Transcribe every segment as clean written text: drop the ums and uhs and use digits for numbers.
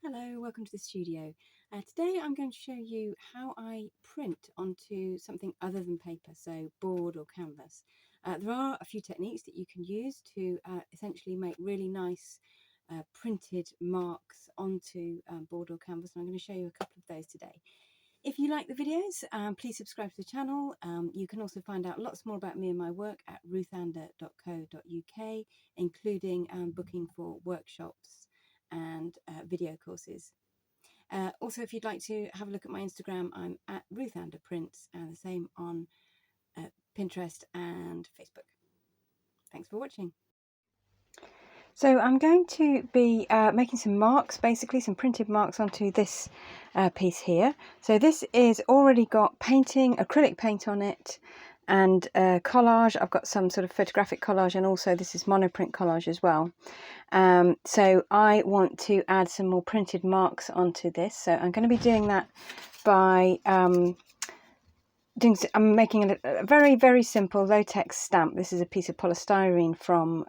Hello, welcome to the studio. Today I'm going to show you how I print onto something other than paper, so board or canvas. There are a few techniques that you can use to essentially make really nice printed marks onto board or canvas, and I'm going to show you a couple of those today. If you like the videos, please subscribe to the channel. You can also find out lots more about me and my work at ruthander.co.uk, including booking for workshops and video courses. Also, if you'd like to have a look at my Instagram, I'm at ruthanderprints, and the same on Pinterest and Facebook. Thanks for watching. So I'm going to be making some marks, basically some printed marks onto this piece here. So this is already got painting, acrylic paint on it, and collage. I've got some sort of photographic collage, and also this is monoprint collage as well. So I want to add some more printed marks onto this. So I'm going to be doing that by I'm making a very, very simple low-tex stamp. This is a piece of polystyrene from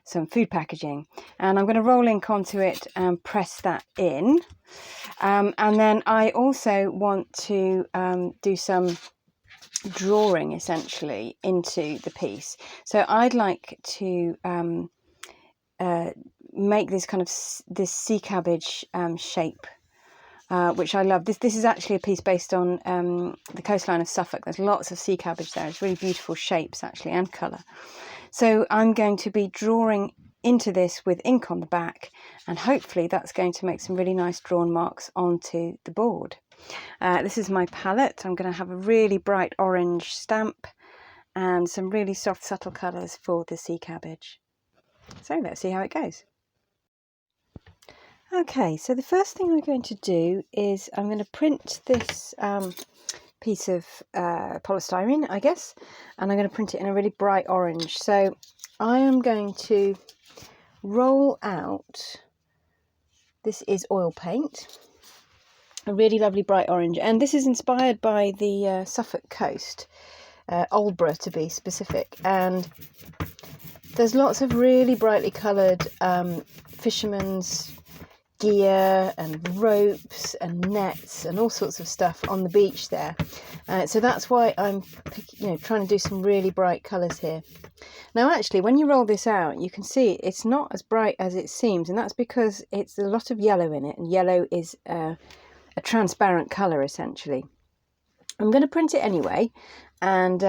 some food packaging, and I'm going to roll ink onto it and press that in. And then I also want to do some drawing essentially into the piece. So I'd like to make this kind of this sea cabbage shape, which I love. This is actually a piece based on the coastline of Suffolk. There's lots of sea cabbage there. It's really beautiful shapes actually, and colour. So I'm going to be drawing into this with ink on the back, and hopefully that's going to make some really nice drawn marks onto the board. This is my palette. I'm going to have a really bright orange stamp and some really soft subtle colours for the sea cabbage. So let's see how it goes. Okay, so the first thing we're going to do is I'm going to print this piece of polystyrene, I guess, and I'm going to print it in a really bright orange. So I am going to roll out, this is oil paint, a really lovely bright orange, and this is inspired by the Suffolk coast, Aldborough to be specific, and there's lots of really brightly coloured fishermen's gear and ropes and nets and all sorts of stuff on the beach there. So that's why I'm trying to do some really bright colours here. Now actually when you roll this out you can see it's not as bright as it seems, and that's because it's a lot of yellow in it, and yellow is a transparent colour essentially. I'm going to print it anyway, and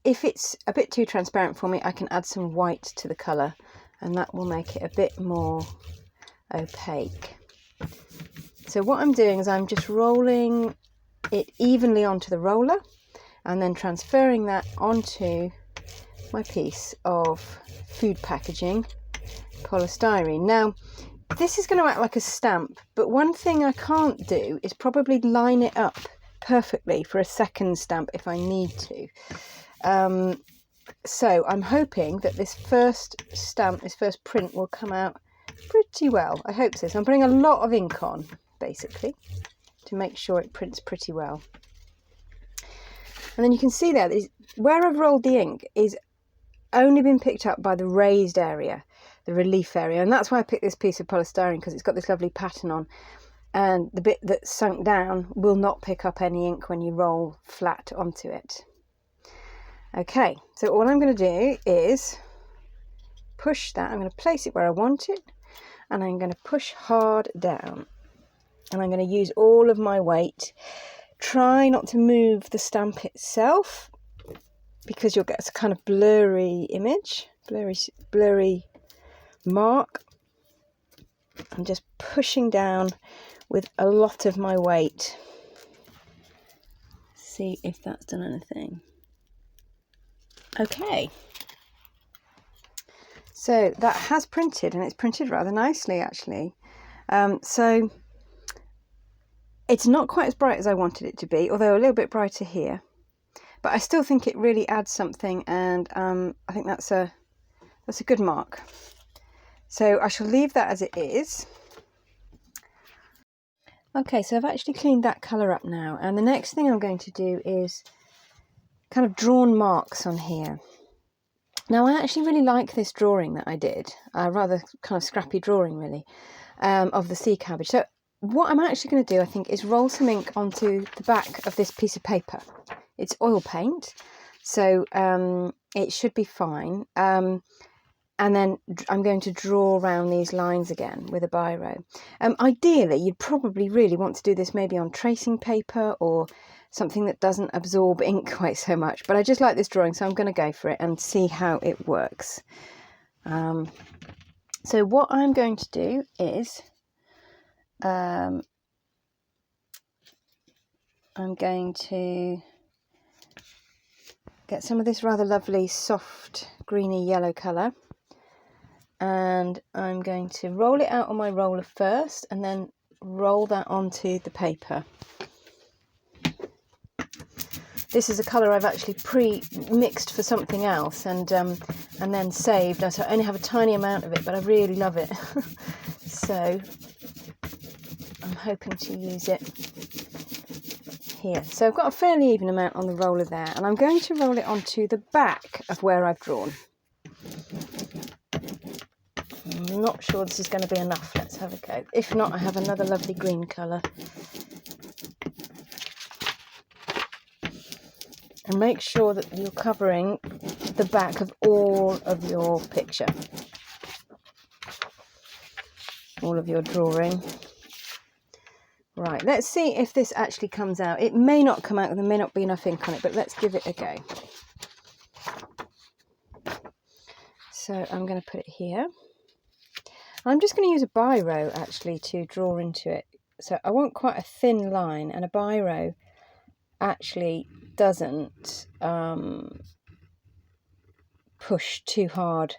if it's a bit too transparent for me I can add some white to the colour, and that will make it a bit more opaque. So what I'm doing is I'm just rolling it evenly onto the roller and then transferring that onto my piece of food packaging polystyrene. Now this is going to act like a stamp, but one thing I can't do is probably line it up perfectly for a second stamp if I need to. So I'm hoping that this first stamp, this first print, will come out pretty well. I hope so. So I'm putting a lot of ink on basically to make sure it prints pretty well. And then you can see there where I've rolled the ink is only been picked up by the raised area, the relief area, and that's why I picked this piece of polystyrene, because it's got this lovely pattern on, and the bit that's sunk down will not pick up any ink when you roll flat onto it. Okay, so all I'm going to do is push that. I'm going to place it where I want it, and I'm going to push hard down, and I'm going to use all of my weight. Try not to move the stamp itself, because you'll get a kind of blurry image, blurry mark. I'm just pushing down with a lot of my weight. See if that's done anything. Okay. So that has printed, and it's printed rather nicely actually. So it's not quite as bright as I wanted it to be, although a little bit brighter here. But I still think it really adds something, and I think that's a good mark. So I shall leave that as it is. Okay, so I've actually cleaned that colour up now, and the next thing I'm going to do is kind of drawn marks on here. Now I actually really like this drawing that I did, rather kind of scrappy drawing really. of the sea cabbage. So what I'm actually going to do, I think, is roll some ink onto the back of this piece of paper. It's oil paint, so it should be fine. And then I'm going to draw around these lines again with a biro. Ideally, you'd probably really want to do this maybe on tracing paper or something that doesn't absorb ink quite so much. But I just like this drawing, so I'm going to go for it and see how it works. So what I'm going to do is I'm going to get some of this rather lovely soft greeny yellow colour, and I'm going to roll it out on my roller first and then roll that onto the paper. This is a colour I've actually pre-mixed for something else and then saved. So I only have a tiny amount of it, but I really love it. So I'm hoping to use it here. So I've got a fairly even amount on the roller there, and I'm going to roll it onto the back of where I've drawn. I'm not sure this is going to be enough. Let's have a go. If not, I have another lovely green colour. And make sure that you're covering the back of all of your picture, all of your drawing. Right, let's see if this actually comes out. It may not come out, and there may not be enough ink on it, but let's give it a go. So I'm going to put it here. I'm just going to use a biro actually to draw into it. So I want quite a thin line, and a biro actually doesn't push too hard,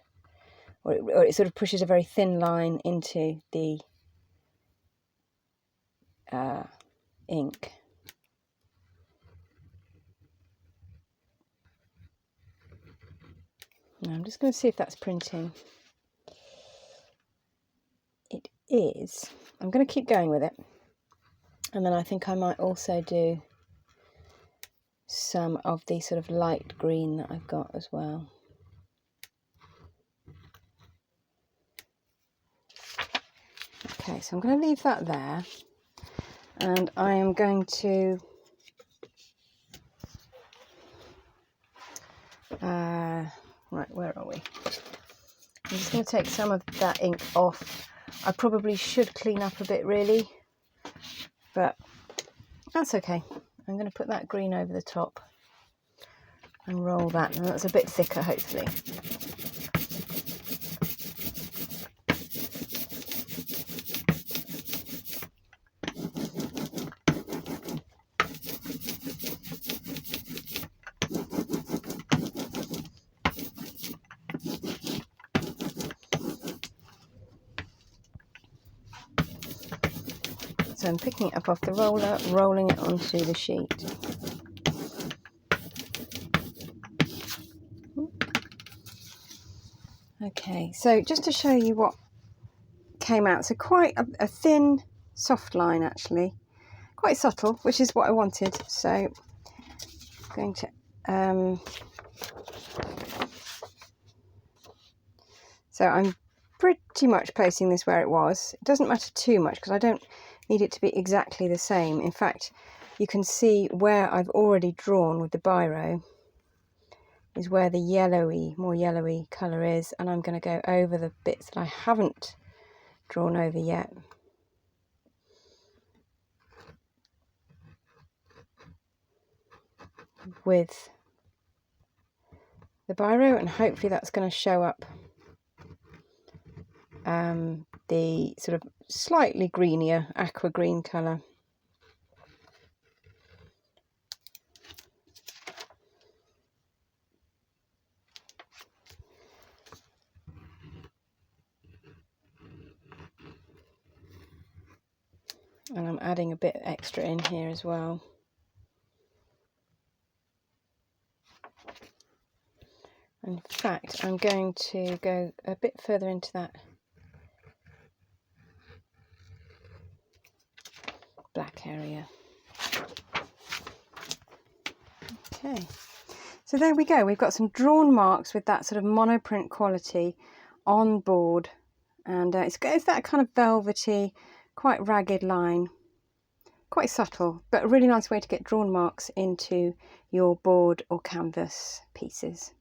or it sort of pushes a very thin line into the ink. Now I'm just going to see if that's printing. It is. I'm going to keep going with it, and then I think I might also do some of the sort of light green that I've got as well. Okay, so I'm going to leave that there, and I am going to right, where are we? I'm just going to take some of that ink off. I probably should clean up a bit really, but that's okay. I'm going to put that green over the top and roll that, and that's a bit thicker hopefully. So I'm picking it up off the roller, rolling it onto the sheet. Okay, so just to show you what came out, so quite a thin, soft line actually, quite subtle, which is what I wanted. So I'm going to, so I'm pretty much placing this where it was. It doesn't matter too much because I don't need it to be exactly the same. In fact, you can see where I've already drawn with the biro is where the yellowy, more yellowy colour is, and I'm going to go over the bits that I haven't drawn over yet. With the biro, and hopefully that's going to show up the sort of slightly greenier aqua green colour. And I'm adding a bit extra in here as well. In fact, I'm going to go a bit further into that black area. Okay, so there we go. We've got some drawn marks with that sort of monoprint quality on board and it's that kind of velvety, quite ragged line, quite subtle, but a really nice way to get drawn marks into your board or canvas pieces.